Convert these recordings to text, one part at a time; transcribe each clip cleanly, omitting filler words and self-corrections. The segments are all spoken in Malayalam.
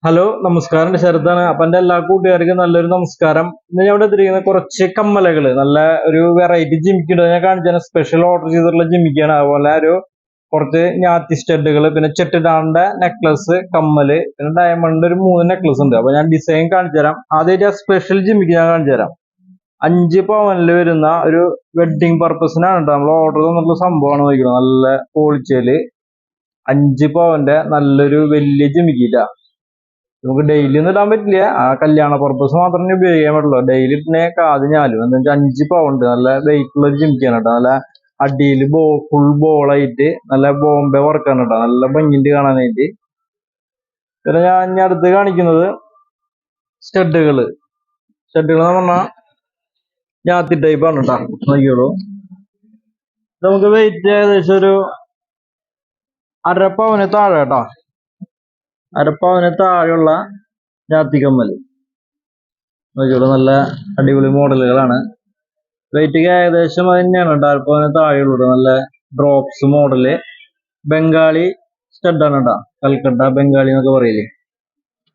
ഹലോ നമസ്കാരം, ശരത്താണ്. അപ്പൊ എന്റെ എല്ലാ കൂട്ടുകാർക്കും നല്ലൊരു നമസ്കാരം. ഇന്ന് ഞാൻ ഇവിടെ എത്തിയിരിക്കുന്ന കുറച്ച് കമ്മലകള്, നല്ല ഒരു വെറൈറ്റി ജിമിക്കുണ്ട്. ഞാൻ കാണിച്ചാൽ സ്പെഷ്യൽ ഓർഡർ ചെയ്തിട്ടുള്ള ജിമിക്കാണ്. അതുപോലെ ഒരു കുറച്ച് ഞാത്തി സ്റ്റഡുകള്, പിന്നെ ചെട്ടിടാണ്ട നെക്ലസ്, കമ്മല്, പിന്നെ ഡയമണ്ട് ഒരു 3 നെക്ലസ് ഉണ്ട്. അപ്പൊ ഞാൻ ഡിസൈൻ കാണിച്ചു തരാം. ആദ്യമായിട്ട് ആ സ്പെഷ്യൽ ജിമിക്ക് ഞാൻ കാണിച്ചു തരാം. 5 പവനിൽ വരുന്ന ഒരു വെഡിങ് പർപ്പസിനാണ് കേട്ടോ നമ്മൾ ഓർഡർ തന്നിട്ടുള്ള സംഭവമാണ്. നോക്കുന്നത് നല്ല പോളിച്ചേല് 5 പവന്റെ നല്ലൊരു വലിയ ജിമിക്കിട്ടാ. നമുക്ക് ഡെയിലി ഒന്നും ഇടാൻ പറ്റില്ല, ആ കല്യാണ പർപ്പസ് മാത്രമേ ഉപയോഗിക്കാൻ പറ്റുള്ളൂ. ഡെയിലി ഇട്ടിനെ കാത് ഞാലും എന്താ വെച്ചാൽ 5 പൗണ്ട് നല്ല വെയിറ്റ് ഉള്ള ഒരു ജിമിക്കാണ് കേട്ടോ. നല്ല അടിയിൽ ഫുൾ ബോളായിട്ട് നല്ല ബോംബെ വർക്കാണ് കേട്ടോ. നല്ല ഭംഗിണ്ട് കാണാനായിട്ട്. പിന്നെ ഞാൻ ഇനി അടുത്ത് കാണിക്കുന്നത് സ്റ്റഡുകള്. സ്റ്റഡുകൾ എന്ന് പറഞ്ഞാൽ ഞാത്തി ടൈപ്പ് ആണ് കേട്ടോ. നോക്കിയോളൂ, നമുക്ക് വെയിറ്റ് ഏകദേശം ഒരു 1/2 പവന് താഴെ കേട്ടോ. 1/2 പവന് താഴെയുള്ള ഞാത്തി കമ്മല് നോക്കിയോളൂ, നല്ല അടിപൊളി മോഡലുകളാണ്. വെയിറ്റ് ഏകദേശം അത് തന്നെയാണ് കേട്ടോ. 1/2 പവന് താഴെയുള്ളൂ. നല്ല ഡ്രോപ്സ് മോഡല് ബംഗാളി സ്റ്റഡാണ് കേട്ടോ. കൽക്കട്ട ബംഗാളി എന്നൊക്കെ പറയില്ലേ.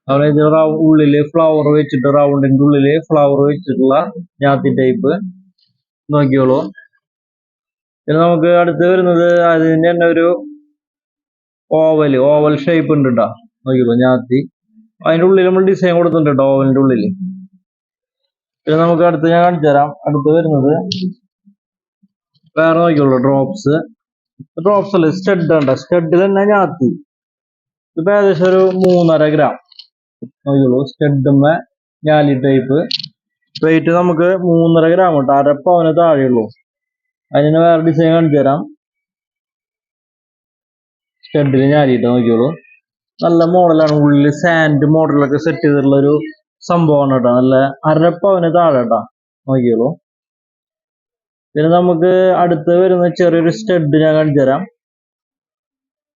അവിടെ ഇത് ഉള്ളില് ഫ്ലവർ വെച്ചിട്ട്, റൗണ്ടിന്റെ ഉള്ളില് ഫ്ലവർ വെച്ചിട്ടുള്ള ഞാത്തി ടൈപ്പ് നോക്കിയോളൂ. പിന്നെ നമുക്ക് അടുത്ത് വരുന്നത് അതിന്റെ തന്നെ ഒരു ഓവൽ ഷേപ്പ് ഉണ്ട് കേട്ടോ. നോക്കിയോളൂ, ഞാത്തി അതിന്റെ ഉള്ളിൽ നമ്മൾ ഡിസൈൻ കൊടുത്തിട്ടുണ്ട് കേട്ടോ, ഓവലിന്റെ ഉള്ളില്. പിന്നെ നമുക്ക് അടുത്ത് ഞാൻ കാണിച്ചു തരാം. അടുത്ത് വരുന്നത് വേറെ നോക്കിയോളൂ, ഡ്രോപ്സ് അല്ലേ, സ്റ്റഡ് ഉണ്ട്. സ്റ്റഡിൽ തന്നെ ഞാത്തി. ഇപ്പൊ ഏകദേശം ഒരു 3.5 ഗ്രാം നോക്കിയോളൂ. സ്റ്റഡുമ്മ ഞാലി ടൈപ്പ്. വെയിറ്റ് നമുക്ക് 3.5 ഗ്രാം കേട്ടോ. 1/2 പവന് താഴെയുള്ളൂ. അതിന് വേറെ ഡിസൈൻ കാണിച്ചു തരാം. സ്റ്റഡില് ഞാലിട്ട് നോക്കിയോളൂ, നല്ല മോഡലാണ്. ഉള്ളിൽ സാൻഡ് മോഡലൊക്കെ സെറ്റ് ചെയ്തിട്ടുള്ള ഒരു സംഭവമാണ് കേട്ടോ. നല്ല 1/2 പവന് താഴെ കേട്ടോ. നോക്കിയോളൂ. പിന്നെ നമുക്ക് അടുത്ത് വരുന്ന ചെറിയൊരു സ്റ്റഡ് ഞാൻ കാണിച്ചു തരാം.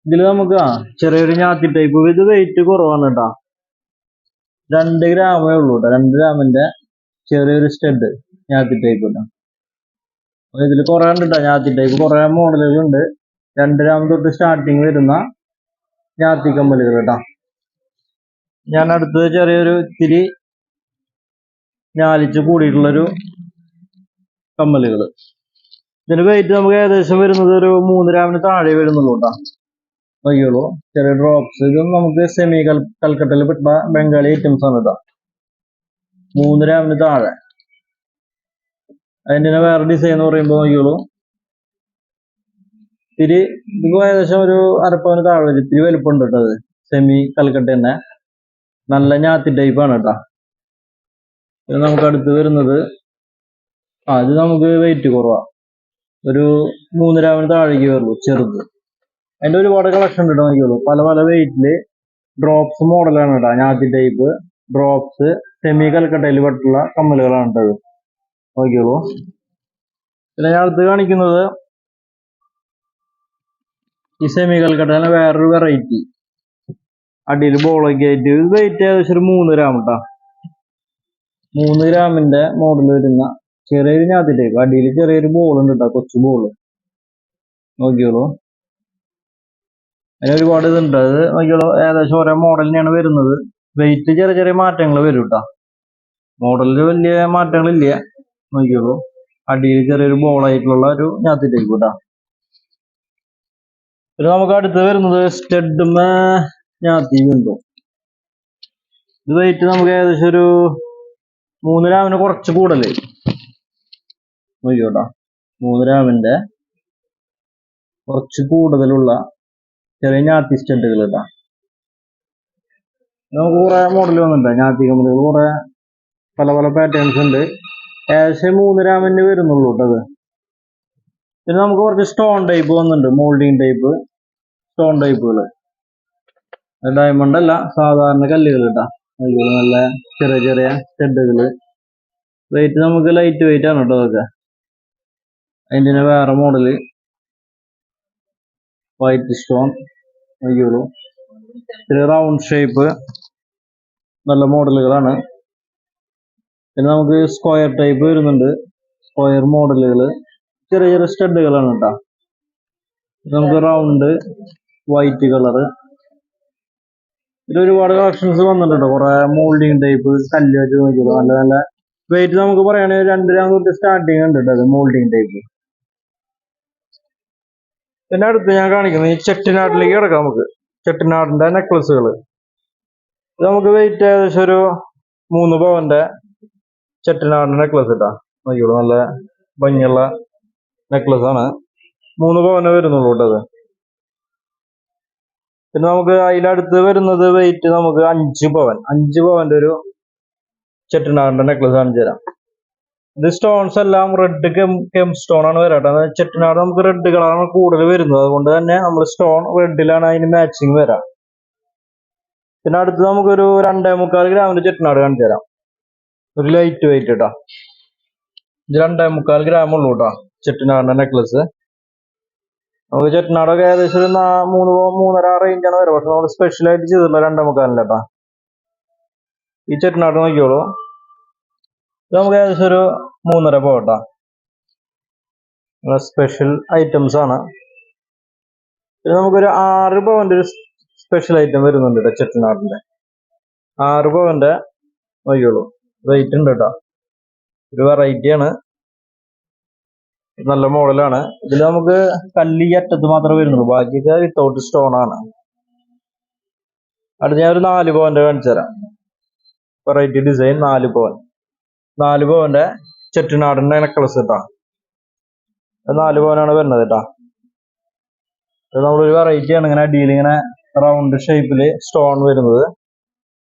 ഇതിൽ നമുക്ക് ചെറിയൊരു ഞാത്തി ടൈപ്പ്. ഇത് വെയിറ്റ് കുറവാണ് കേട്ടോ. 2 ഗ്രാമേ ഉള്ളൂ കേട്ടോ. 2 ഗ്രാമിന്റെ ചെറിയൊരു സ്റ്റഡ് ഞാത്തി ടൈപ്പ് കേട്ടോ. ഇതിൽ കുറെ ഉണ്ട് കേട്ടോ ഞാത്തി ടൈപ്പ്, കുറെ മോഡലുകളുണ്ട്. 2 ഗ്രാം തൊട്ട് സ്റ്റാർട്ടിങ് വരുന്ന ഞാത്തി കമ്മലുകൾ കേട്ടോ. ഞാൻ അടുത്തത് ചെറിയൊരു ഇത്തിരി ഞാലിച്ച് കൂടിയിട്ടുള്ളൊരു കമ്മലുകൾ. ഇതിന് വെയിറ്റ് നമുക്ക് ഏകദേശം വരുന്നത് ഒരു 3 ഗ്രാമിന് താഴെ വരുന്നുള്ളൂ കേട്ടോ. നോക്കിയോളൂ, ചെറിയ ഡ്രോപ്സ്. ഇതും നമുക്ക് സെമി കൽക്കട്ടയിൽ പെട്ട ബംഗാളി ഐറ്റംസ് ആണ് കേട്ടോ. 3 ഗ്രാമിന് താഴെ. അതിന്റെ വേറെ ഡിസൈൻ എന്ന് പറയുമ്പോൾ നോക്കിയോളൂ, ഇത്തിരി ഇതിപ്പോ ഏകദേശം ഒരു 1/2 പവന് താഴെ വരും. ഇത്തിരി വലുപ്പമുണ്ട് കേട്ടോ. അത് സെമി കൽക്കട്ട തന്നെ, നല്ല ഞാത്തി ടൈപ്പ് ആണ് കേട്ടോ. ഇത് നമുക്ക് അടുത്ത് വരുന്നത് ഇത് നമുക്ക് വെയിറ്റ് കുറവാ, ഒരു 3 ഗ്രാമിന് താഴേക്ക് വരുള്ളൂ, ചെറുത്. അതിന്റെ ഒരുപാട് കളക്ഷൻ ഉണ്ട് നോക്കിയോളൂ. പല പല വെയിറ്റില് ഡ്രോപ്സ് മോഡലാണ് കേട്ടോ. ഞാത്തി ടൈപ്പ് ഡ്രോപ്സ് സെമി കൽക്കട്ടയിൽ പെട്ടുള്ള കമ്മലുകളാണ് കേട്ടത്. നോക്കിയോളൂ. പിന്നെ ഞാൻ അടുത്ത് കാണിക്കുന്നത് ഈ സെമി കൽക്കട്ട വേറൊരു വെറൈറ്റി, അടിയിൽ ബോളൊക്കെ ആയിട്ട്. ഇത് വെയിറ്റ് ഏകദേശം ഒരു 3 ഗ്രാം കേട്ടോ. 3 ഗ്രാമിന്റെ മോഡൽ വരുന്ന ചെറിയൊരു ഞാത്തി ടൈപ്പ്. അടിയിൽ ചെറിയൊരു ബോൾ ഉണ്ട് കേട്ടോ, കൊച്ചു ബോള്. നോക്കിയോളൂ, അതിന് ഒരുപാട് ഇതുണ്ട്. അത് നോക്കിയോളൂ, ഏകദേശം ഓരോ മോഡലിനെയാണ് വരുന്നത്. വെയിറ്റ് ചെറിയ ചെറിയ മാറ്റങ്ങൾ വരും കേട്ടോ. മോഡലിൽ വലിയ മാറ്റങ്ങളില്ല. നോക്കിയോളൂ, അടിയിൽ ചെറിയൊരു ബോളായിട്ടുള്ള ഒരു ഞാത്തി ടൈപ്പ് കേട്ടോ. പിന്നെ നമുക്ക് അടുത്ത് വരുന്നത് സ്റ്റഡുമ ഞാത്തി ഉണ്ടോ. ഇത് വെയിറ്റ് നമുക്ക് ഏകദേശം ഒരു 3 ഗ്രാമിന് കുറച്ച് കൂടുതല്. നോക്കിയോട്ടോ, 3 ഗ്രാമിന്റെ കുറച്ച് കൂടുതലുള്ള ചെറിയ ഞാത്തി സ്റ്റഡുകൾ കേട്ടോ. നമുക്ക് കുറെ മോഡൽ വന്നിട്ടുണ്ട് ഞാത്തി കമ്മലുകൾ. കുറെ പല പല പാറ്റേൺസ് ഉണ്ട്. ഏകദേശം 3 ഗ്രാമിന് വരുന്നുള്ളൂ കേട്ടോ അത്. പിന്നെ നമുക്ക് കുറച്ച് സ്റ്റോൺ ടൈപ്പ് വന്നിട്ടുണ്ട്, മോൾഡിങ് ടൈപ്പ് സ്റ്റോൺ ടൈപ്പുകൾ. ഡയമണ്ട് അല്ല, സാധാരണ കല്ലുകൾ കേട്ടോ. നല്ല ചെറിയ ചെറിയ സ്റ്റഡുകള്. വെയിറ്റ് നമുക്ക് ലൈറ്റ് വെയിറ്റ് ആണ് കേട്ടോ അതൊക്കെ. അതിൻ്റെ വേറെ മോഡല് വൈറ്റ് സ്റ്റോൺ നോക്കിയോളൂ, ചെറിയ റൗണ്ട് ഷേപ്പ്, നല്ല മോഡലുകളാണ്. പിന്നെ നമുക്ക് സ്ക്വയർ ടൈപ്പ് വരുന്നുണ്ട്, സ്ക്വയർ മോഡലുകൾ. ചെറിയ ചെറിയ സ്റ്റഡുകളാണ് കേട്ടോ. നമുക്ക് റൗണ്ട് വൈറ്റ് കളറ്, ഇത് ഒരുപാട് കളക്ഷൻസ് വന്നിട്ടുണ്ട്. കുറെ മോൾഡിങ് ടൈപ്പ് കല്ല് വെച്ച് നോക്കിയത് നല്ല നല്ല വെയിറ്റ് നമുക്ക് പറയുകയാണെങ്കിൽ 2 gram തൊട്ട് സ്റ്റാർട്ടിങ് ഉണ്ട് അത് മോൾഡിങ് ടൈപ്പ്. പിന്നെ അടുത്ത് ഞാൻ കാണിക്കുന്നത് ഈ ചെട്ടിനാടിലേക്ക് കിടക്കാം. നമുക്ക് ചെട്ടിനാടിന്റെ നെക്ലസുകൾ ഇത് നമുക്ക് വെയിറ്റ് ഏകദേശം ഒരു 3 പവന്റെ ചെട്ടിനാടിന്റെ നെക്ലസ് ഇട്ടാ നോക്കിയോളൂ. നല്ല ഭംഗിയുള്ള നെക്ലസ് ആണ്. 3 പവനെ വരുന്നുള്ളൂ കേട്ടത്. പിന്നെ നമുക്ക് അതിലടുത്ത് വരുന്നത് വെയിറ്റ് നമുക്ക് 5 പവന്റെ ഒരു ചെട്ടിനാടിന്റെ നെക്ലസ് കാണിച്ചു തരാം. ഇത് സ്റ്റോൺസ് എല്ലാം റെഡ് കെം സ്റ്റോൺ ആണ് വരാട്ടെ. ചെട്ടിനാട് നമുക്ക് റെഡ് കളറാണ് കൂടുതൽ വരുന്നത്, അതുകൊണ്ട് തന്നെ നമ്മൾ സ്റ്റോൺ റെഡിലാണ് അതിന് മാച്ചിങ് വരാം. പിന്നെ അടുത്ത് നമുക്കൊരു 2.25 ഗ്രാമിന്റെ ചെട്ടിനാട് കാണിച്ചു തരാം. ഒരു ലൈറ്റ് വെയിറ്റ് കേട്ടോ. ഇത് 2.25 ഗ്രാം ഉള്ളൂ കേട്ടോ ചെട്ടിനാടിന്റെ നെക്ലസ്. നമുക്ക് ചെട്ടിനാടൊക്കെ ഏകദേശം ഒരു 3.5 റേഞ്ചാണ് വരാം. പക്ഷെ നമ്മൾ സ്പെഷ്യലായിട്ട് ചെയ്തിട്ടുള്ള 2.25 കേട്ടോ. ഈ ചെട്ടിനാട് നോക്കിയോളൂ. ഇത് നമുക്ക് ഏകദേശം ഒരു 3.5 പോകട്ടോ. സ്പെഷ്യൽ ഐറ്റംസ് ആണ്. പിന്നെ നമുക്കൊരു 6 പവന്റെ ഒരു സ്പെഷ്യൽ ഐറ്റം വരുന്നുണ്ട് കേട്ടോ ചെട്ടിനാടിന്റെ. 6 പവന്റെ നോക്കിയോളൂ. വെയിറ്റ് ഉണ്ട് കേട്ടോ. ഒരു വെറൈറ്റി ആണ്, നല്ല മോഡലാണ്. ഇതിൽ നമുക്ക് കല്ലി അറ്റത്ത് മാത്രമേ വരുന്നുള്ളൂ, ബാക്കിയൊക്കെ വിത്തൗട്ട് സ്റ്റോൺ ആണ്. അടുത്ത് ഞാൻ ഒരു 4 പവന്റെ കാണിച്ചു തരാം. വെറൈറ്റി ഡിസൈൻ 4 പവന്റെ ചെട്ടിനാടിന്റെ നെക്ലസ് കേട്ടോ. 4 പവനാണ് വരുന്നത് കേട്ടോ. ഇത് നമ്മളൊരു വെറൈറ്റി ആണ്. ഇങ്ങനെ അടിയിൽ ഇങ്ങനെ റൗണ്ട് ഷേപ്പില് സ്റ്റോൺ വരുന്നത്.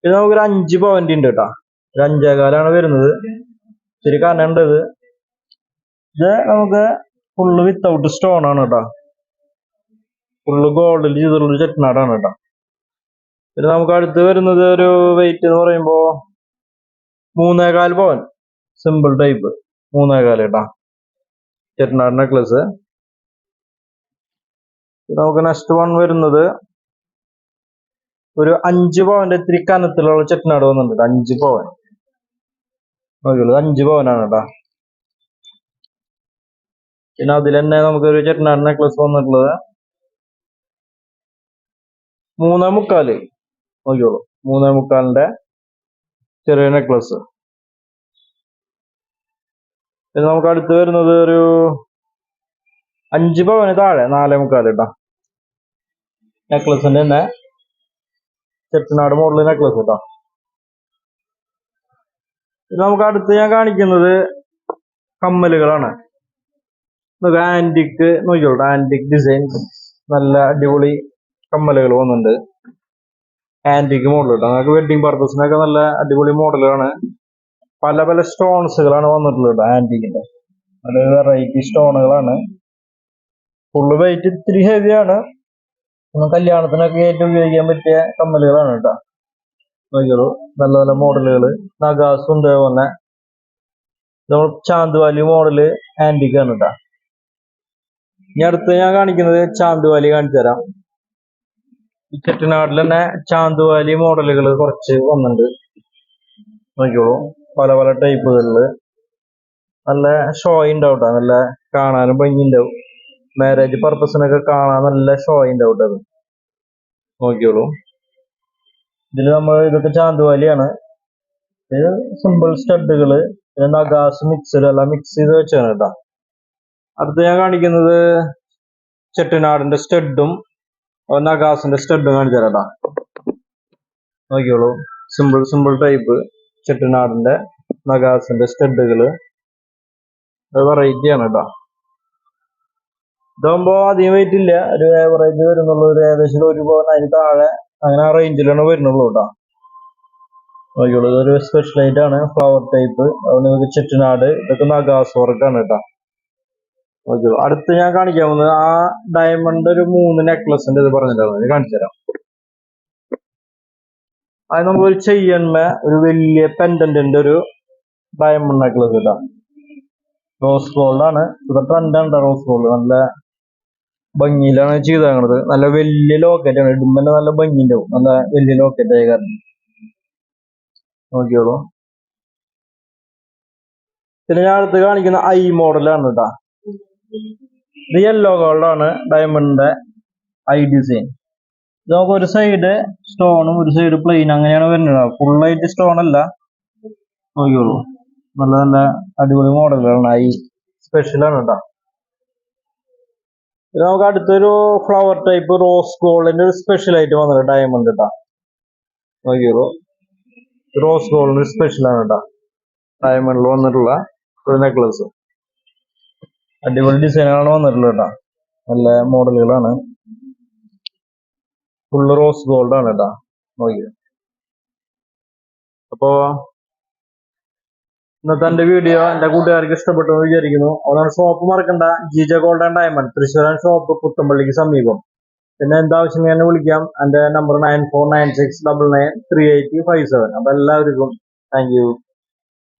ഇത് നമുക്കൊരു 5 പവന്റെ ഉണ്ട് കേട്ടോ. ഒരു 5.25 വരുന്നത്. ശരി കനണ്ട് ഇത്. ഇത് നമുക്ക് ഫുള്ള് വിത്തൗട്ട് സ്റ്റോൺ ആണ് കേട്ടോ. ഫുള്ള് ഗോൾഡിൽ ചെയ്തിട്ടുള്ള ചെട്ടിനാടാണ് കേട്ടോ. പിന്നെ നമുക്ക് അടുത്ത് വരുന്നത് ഒരു വെയിറ്റ് എന്ന് പറയുമ്പോ 3.25 പവൻ സിമ്പിൾ ടൈപ്പ് 3.25 കേട്ടോ ചെട്ടിനാട് നെക്ലസ്. നമുക്ക് നെക്സ്റ്റ് വൺ വരുന്നത് ഒരു 5 പവന്റെ ഇത്തിരി കനത്തിലുള്ള ചെട്ടിനാട് വന്നിട്ടുണ്ട്. 5 പവൻ നോക്കിയുള്ളൂ. 5 പവനാണ് കേട്ടോ. പിന്നെ അതിൽ തന്നെ നമുക്കൊരു ചെട്ടിനാട് നെക്ലസ് വന്നിട്ടുള്ളത് 3.25 നോക്കിയോളൂ. 3.25ന്റെ ചെറിയ നെക്ലസ്. പിന്നെ നമുക്ക് അടുത്ത് വരുന്നത് ഒരു 5 പവന് താഴെ 4.25 കേട്ടോ നെക്ലസിന്റെ തന്നെ ചെട്ടിനാട് മോഡൽ നെക്ലസ് കേട്ടോ. ഇത് നമുക്ക് അടുത്ത് ഞാൻ കാണിക്കുന്നത് കമ്മലുകളാണ്. ആന്റിക് നോക്കിയോളൂ. ആന്റിക് ഡിസൈൻസ് നല്ല അടിപൊളി കമ്മലുകൾ വന്നിട്ടുണ്ട്. ആന്റിക് മോഡൽ കേട്ടോ. നമുക്ക് വെഡിങ് പർപ്പസിനൊക്കെ നല്ല അടിപൊളി മോഡലാണ്. പല പല സ്റ്റോൺസുകളാണ് വന്നിട്ടുള്ളത് കേട്ടോ. ആന്റിക്കിന്റെ നല്ല വെറൈറ്റി സ്റ്റോണുകളാണ്. ഫുള്ള് വെയിറ്റ് ഇത്തിരി ഹെവിയാണ്. കല്യാണത്തിനൊക്കെ ഏറ്റവും ഉപയോഗിക്കാൻ പറ്റിയ കമ്മലുകളാണ് കേട്ടോ. നോക്കിയോളൂ. നല്ല നല്ല മോഡലുകള് നഗാസും ഇതേപോലെ നമ്മൾ ചാന്തുവാലി മോഡല് ആന്റിക് ആണ് കേട്ടോ. ഇനി അടുത്ത് ഞാൻ കാണിക്കുന്നത് ചാന്തുവാലി കാണിച്ചു തരാം. ഈ ചെട്ടിനാടിൽ തന്നെ ചാന്തുവാലി മോഡലുകൾ കുറച്ച് വന്നിട്ടുണ്ട്. നോക്കിയോളൂ. പല പല ടൈപ്പുകളില് നല്ല ഷോ ഉണ്ടാവും. നല്ല കാണാനും ഭംഗി ഉണ്ടാവും. മാരേജ് പർപ്പസിനൊക്കെ കാണാൻ നല്ല ഷോ ഉണ്ടാവും അത്. നോക്കിയോളൂ. ഇതിൽ നമ്മൾ ഇതൊക്കെ ചാന്തുവാലിയാണ്. ഇത് സിമ്പിൾ സ്റ്റഡുകള് പിന്നെ നഗാസ് മിക്സഡ് എല്ലാം മിക്സ് ചെയ്ത് വെച്ചാണ് കേട്ടോ. അടുത്ത് ഞാൻ കാണിക്കുന്നത് ചെട്ടിനാടിന്റെ സ്റ്റഡും നഗാസിന്റെ സ്റ്റഡും കാണിച്ചു തരാം കേട്ടോ. നോക്കിയോളൂ. സിമ്പിൾ ടൈപ്പ് ചെട്ടിനാടിന്റെ നഗാസിന്റെ സ്റ്റഡുകള് വെറൈറ്റി ആണ് കേട്ടോ. ഇതാകുമ്പോ അധികം വെയിറ്റ് ഇല്ല. ഒരു ആവറേജ് വരുന്നുള്ളൂ. ഒരു ഏകദേശം 1 പവൻ അതിന് താഴെ അങ്ങനെ ആ റേഞ്ചിലാണ് വരുന്നുള്ളൂ കേട്ടോ. നോക്കിയോളൂ. ഇതൊരു സ്പെഷ്യൽ ആയിട്ട് ആണ്. ഫ്ലവർ ടൈപ്പ് അതുകൊണ്ട് ചെട്ടിനാട് ഇതൊക്കെ നഗാസ് വർക്കാണ് കേട്ടോ. നോക്കിയോളൂ. അടുത്ത് ഞാൻ കാണിക്കാൻ പോകുന്നത് ആ ഡയമണ്ട് ഒരു 3 നെക്ലസിന്റെ ഇത് പറഞ്ഞിട്ടുണ്ടായിരുന്നു. കാണിച്ചു തരാം. അത് നമുക്ക് ഒരു ചെയിന്മേ ഒരു വലിയ പെൻഡന്റിന്റെ ഒരു ഡയമണ്ട് നെക്ലസ് കേട്ടോ. റോസ് ഗോൾഡ് ആണ്. ഇത് ട്രെൻഡാണ് റോസ് ഗോൾഡ്. നല്ല ഭംഗിയിലാണ് ചെയ്തത്. നല്ല വലിയ ലോക്കറ്റ് ആണ്. ഇടുമ്പോ നല്ല ഭംഗി ഉണ്ടാവും. നല്ല വലിയ ലോക്കറ്റ് ആയ കാരണം. നോക്കിയോളൂ. പിന്നെ ഞാൻ അടുത്ത് കാണിക്കുന്ന ഐ മോഡലാണ് കേട്ടോ. ഇത് യെല്ലോ ഗോൾഡ് ആണ് ഡയമണ്ടിന്റെ ഐ ഡിസൈൻ. നമുക്ക് ഒരു സൈഡ് സ്റ്റോണും ഒരു സൈഡ് പ്ലെയിൻ അങ്ങനെയാണ് വരുന്നത്. ഫുള്ളായിട്ട് സ്റ്റോൺ അല്ല. നോക്കിയോളൂ, നല്ല നല്ല അടിപൊളി മോഡലുകളാണ്. ഈ സ്പെഷ്യലാണ് കേട്ടോ. ഇത് നമുക്ക് അടുത്തൊരു ഫ്ലവർ ടൈപ്പ് റോസ് ഗോൾഡിന്റെ ഒരു സ്പെഷ്യൽ ആയിട്ട് വന്നത് ഡയമണ്ട് കേട്ടോ. നോക്കിയോളൂ, റോസ് ഗോൾഡിന്റെ സ്പെഷ്യലാണ് കേട്ടോ. ഡയമണ്ടിൽ വന്നിട്ടുള്ള ഒരു നെക്ലസ്. അടിപൊളി ഡിസൈനുകളാണ് വന്നിട്ടുള്ളത് കേട്ടോ. നല്ല മോഡലുകളാണ്. ഫുള്ള് റോസ് ഗോൾഡ് ആണ് കേട്ടോ. നോക്കിയോ. അപ്പോ ഇന്നത്തെ എന്റെ വീഡിയോ എന്റെ കൂട്ടുകാർക്ക് ഇഷ്ടപ്പെട്ടു എന്ന് വിചാരിക്കുന്നു. അവരാണ് ഷോപ്പ് മറക്കണ്ട, ജിജെ ഗോൾഡ് ആൻഡ് ഡയമണ്ട്, തൃശ്ശൂരാൻ ഷോപ്പ്, പുത്തമ്പള്ളിക്ക് സമീപം. പിന്നെ എന്താവശ്യം എന്നെ വിളിക്കാം. എന്റെ നമ്പർ 9496993857. അപ്പൊ എല്ലാവർക്കും താങ്ക് യു.